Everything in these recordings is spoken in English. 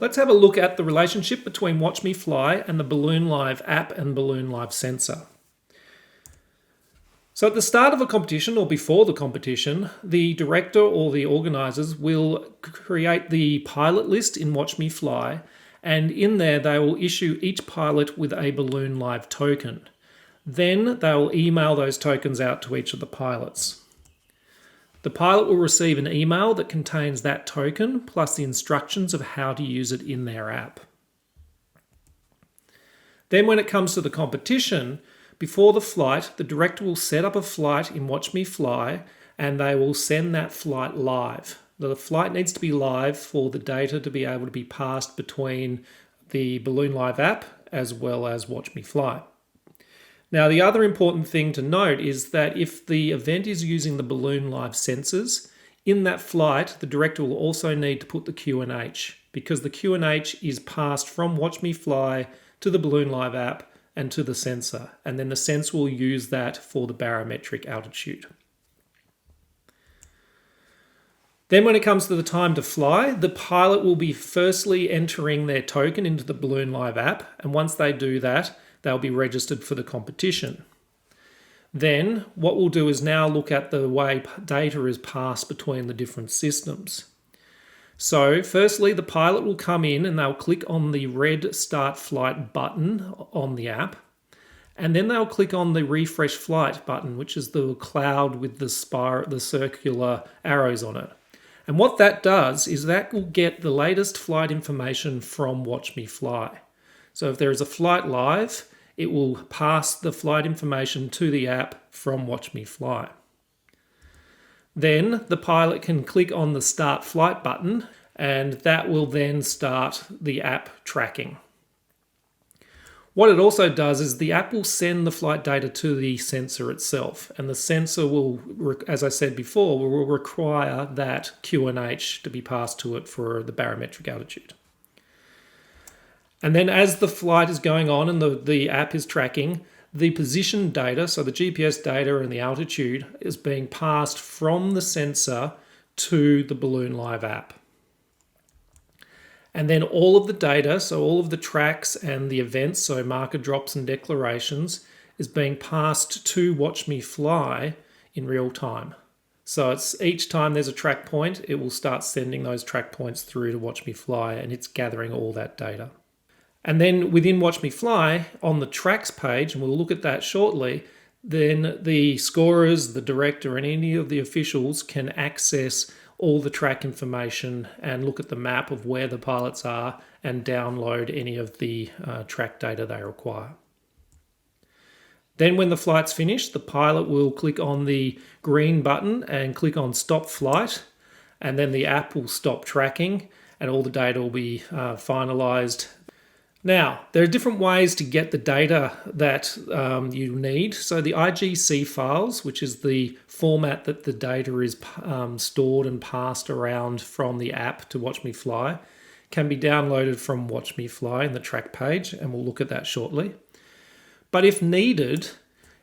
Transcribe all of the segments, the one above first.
let's have a look at the relationship between WatchMeFly and the Balloon Live app and Balloon Live sensor. So at the start of a competition or before the competition, the director or the organisers will create the pilot list in WatchMeFly, and in there they will issue each pilot with a Balloon Live token. Then they will email those tokens out to each of the pilots. The pilot will receive an email that contains that token plus the instructions of how to use it in their app. Then when it comes to the competition, before the flight, the director will set up a flight in WatchMeFly and they will send that flight live. The flight needs to be live for the data to be able to be passed between the Balloon Live app as well as WatchMeFly. Now, the other important thing to note is that if the event is using the Balloon Live sensors, in that flight, the director will also need to put the QNH, because the QNH is passed from WatchMeFly to the Balloon Live app and to the sensor, and then the sensor will use that for the barometric altitude. Then when it comes to the time to fly, the pilot will be firstly entering their token into the Balloon Live app, and once they do that, they'll be registered for the competition. Then what we'll do is now look at the way data is passed between the different systems. So firstly, the pilot will come in and they'll click on the red Start Flight button on the app, and then they'll click on the Refresh Flight button, which is the cloud with the circular arrows on it. And what that does is that will get the latest flight information from WatchMeFly. So if there is a flight live, it will pass the flight information to the app from WatchMeFly. Then the pilot can click on the Start Flight button, and that will then start the app tracking. What it also does is the app will send the flight data to the sensor itself, and the sensor will, as I said before, will require that QNH to be passed to it for the barometric altitude. And then as the flight is going on and the app is tracking, the position data, so the GPS data and the altitude, is being passed from the sensor to the Balloon Live app. And then all of the data, so all of the tracks and the events, so marker drops and declarations, is being passed to WatchMeFly in real time. So it's each time there's a track point, it will start sending those track points through to WatchMeFly, and it's gathering all that data. And then within WatchMeFly, on the tracks page, and we'll look at that shortly, then the scorers, the director, and any of the officials can access all the track information and look at the map of where the pilots are and download any of the track data they require. Then when the flight's finished, the pilot will click on the green button and click on Stop Flight, and then the app will stop tracking and all the data will be finalized. Now, there are different ways to get the data that you need. So the IGC files, which is the format that the data is stored and passed around from the app to WatchMeFly, can be downloaded from WatchMeFly in the track page, and we'll look at that shortly. But if needed,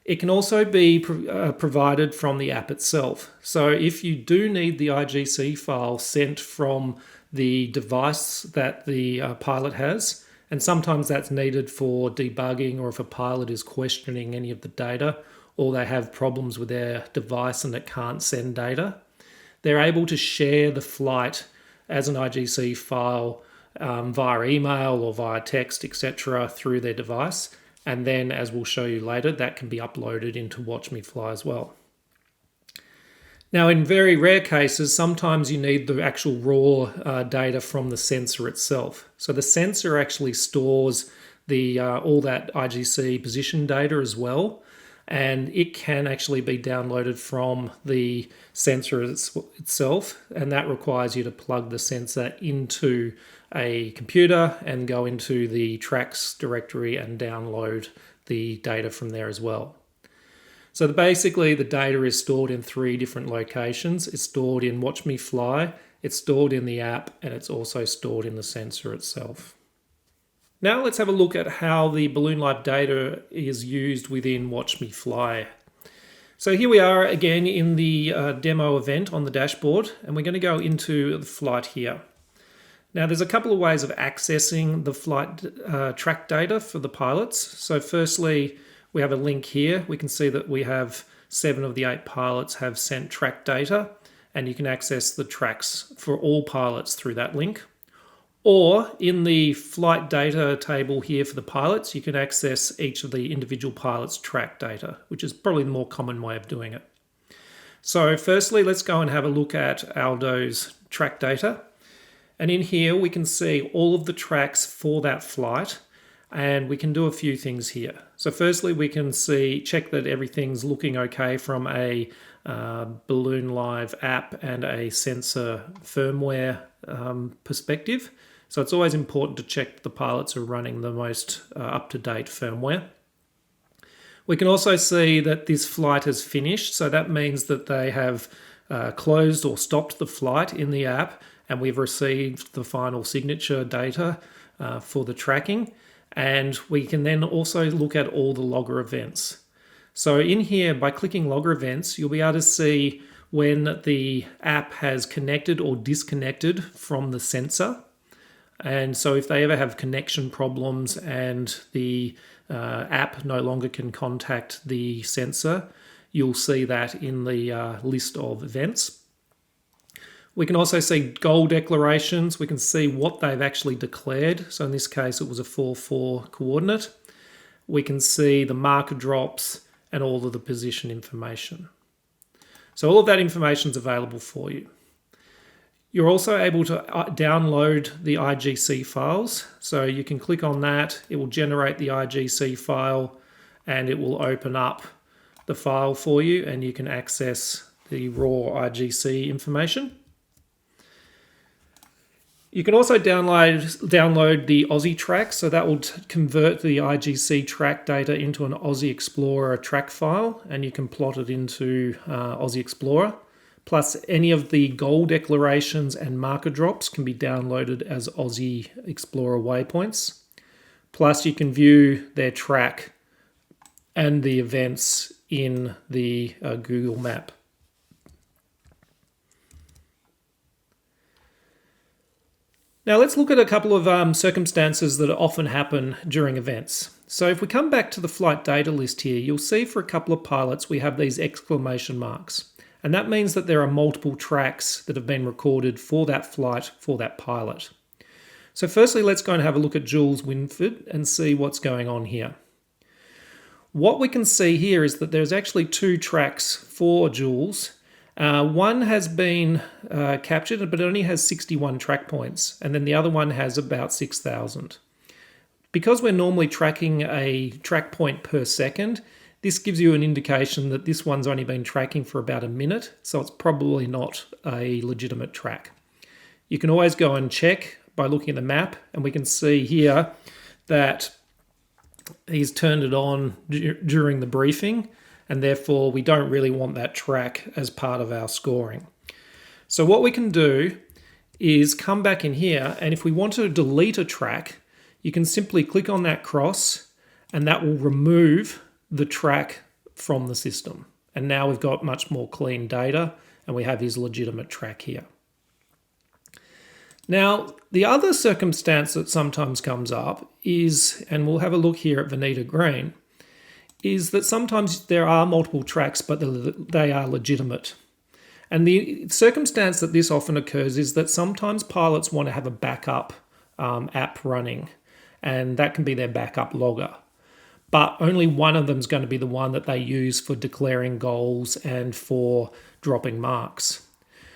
it can also be provided from the app itself. So if you do need the IGC file sent from the device that the pilot has, and sometimes that's needed for debugging or if a pilot is questioning any of the data or they have problems with their device and it can't send data, they're able to share the flight as an IGC file via email or via text, etc. through their device. And then, as we'll show you later, that can be uploaded into WatchMeFly as well. Now, in very rare cases, sometimes you need the actual raw data from the sensor itself. So the sensor actually stores all that IGC position data as well, and it can actually be downloaded from the sensor itself, and that requires you to plug the sensor into a computer and go into the tracks directory and download the data from there as well. So basically the data is stored in 3 different locations. It's stored in WatchMeFly, it's stored in the app, and it's also stored in the sensor itself. Now let's have a look at how the Balloon Live data is used within WatchMeFly. So here we are again in the demo event on the dashboard, and we're going to go into the flight here. Now there's a couple of ways of accessing the flight track data for the pilots. So firstly, we have a link here. We can see that we have 7 of the 8 pilots have sent track data, and you can access the tracks for all pilots through that link. Or in the flight data table here for the pilots, you can access each of the individual pilots' track data, which is probably the more common way of doing it. So firstly, let's go and have a look at Aldo's track data. And in here, we can see all of the tracks for that flight, and we can do a few things here. So firstly, we can check that everything's looking okay from a Balloon Live app and a sensor firmware perspective. So it's always important to check that the pilots are running the most up-to-date firmware. We can also see that this flight has finished, so that means that they have closed or stopped the flight in the app, and we've received the final signature data for the tracking. And we can then also look at all the logger events. So in here, by clicking logger events, you'll be able to see when the app has connected or disconnected from the sensor. And so if they ever have connection problems and the app no longer can contact the sensor, you'll see that in the list of events. We can also see goal declarations. We can see what they've actually declared. So in this case, it was a 4-4 coordinate. We can see the marker drops and all of the position information. So all of that information is available for you. You're also able to download the IGC files. So you can click on that. It will generate the IGC file and it will open up the file for you, and you can access the raw IGC information. You can also download the Aussie track, so that will convert the IGC track data into an Aussie Explorer track file, and you can plot it into Aussie Explorer. Plus, any of the goal declarations and marker drops can be downloaded as Aussie Explorer waypoints. Plus, you can view their track and the events in the Google map. Now let's look at a couple of circumstances that often happen during events. So if we come back to the flight data list here, you'll see for a couple of pilots we have these exclamation marks. And that means that there are multiple tracks that have been recorded for that flight for that pilot. So firstly, let's go and have a look at Jules Winford and see what's going on here. What we can see here is that there's actually 2 tracks for Jules. One has been captured, but it only has 61 track points, and then the other one has about 6,000. Because we're normally tracking a track point per second, this gives you an indication that this one's only been tracking for about a minute, so it's probably not a legitimate track. You can always go and check by looking at the map, and we can see here that he's turned it on during the briefing, and therefore we don't really want that track as part of our scoring. So what we can do is come back in here, and if we want to delete a track, you can simply click on that cross, and that will remove the track from the system. And now we've got much more clean data, and we have his legitimate track here. Now, the other circumstance that sometimes comes up is, and we'll have a look here at Vanita Green, is that sometimes there are multiple tracks, but they are legitimate. And the circumstance that this often occurs is that sometimes pilots want to have a backup app running, and that can be their backup logger. But only one of them is going to be the one that they use for declaring goals and for dropping marks.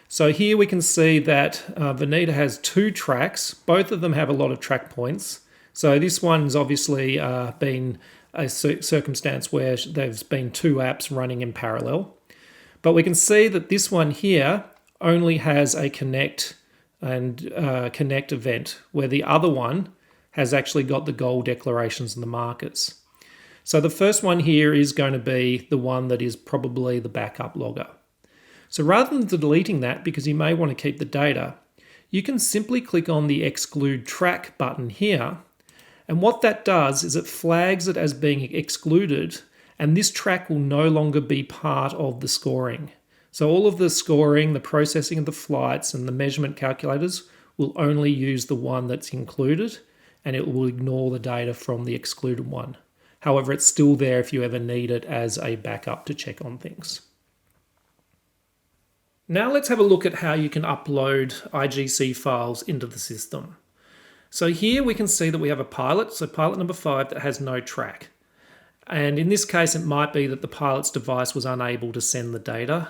So here we can see that Vanita has 2 tracks. Both of them have a lot of track points. So this one's obviously been a circumstance where there's been 2 apps running in parallel. But we can see that this one here only has a connect and connect event, where the other one has actually got the goal declarations and the markers. So the first one here is going to be the one that is probably the backup logger. So rather than deleting that, because you may want to keep the data, you can simply click on the Exclude Track button here. And what that does is it flags it as being excluded, and this track will no longer be part of the scoring. So all of the scoring, the processing of the flights and the measurement calculators will only use the one that's included, and it will ignore the data from the excluded one. However, it's still there if you ever need it as a backup to check on things. Now let's have a look at how you can upload IGC files into the system. So here we can see that we have a pilot, so pilot number 5, that has no track. And in this case, it might be that the pilot's device was unable to send the data.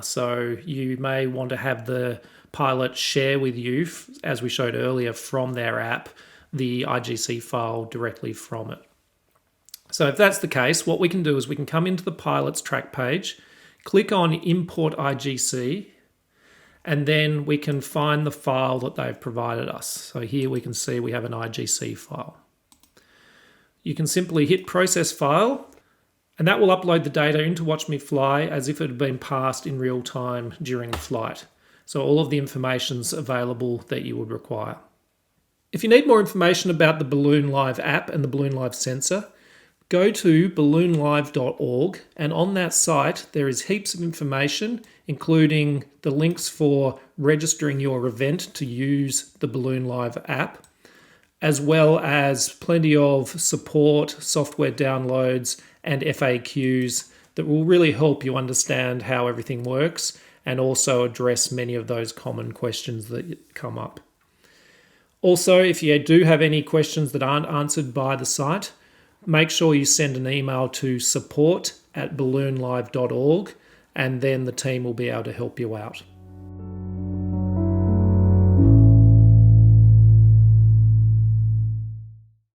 So you may want to have the pilot share with you, as we showed earlier, from their app, the IGC file directly from it. So if that's the case, what we can do is we can come into the pilot's track page, click on Import IGC, and then we can find the file that they've provided us. So here we can see we have an IGC file. You can simply hit Process File, and that will upload the data into WatchMeFly as if it had been passed in real time during the flight. So all of the information's available that you would require. If you need more information about the Balloon Live app and the Balloon Live sensor, go to balloonlive.org, and on that site there is heaps of information, including the links for registering your event to use the Balloon Live app, as well as plenty of support, software downloads, and FAQs that will really help you understand how everything works and also address many of those common questions that come up. Also, if you do have any questions that aren't answered by the site, make sure you send an email to support@balloonlive.org, and then the team will be able to help you out.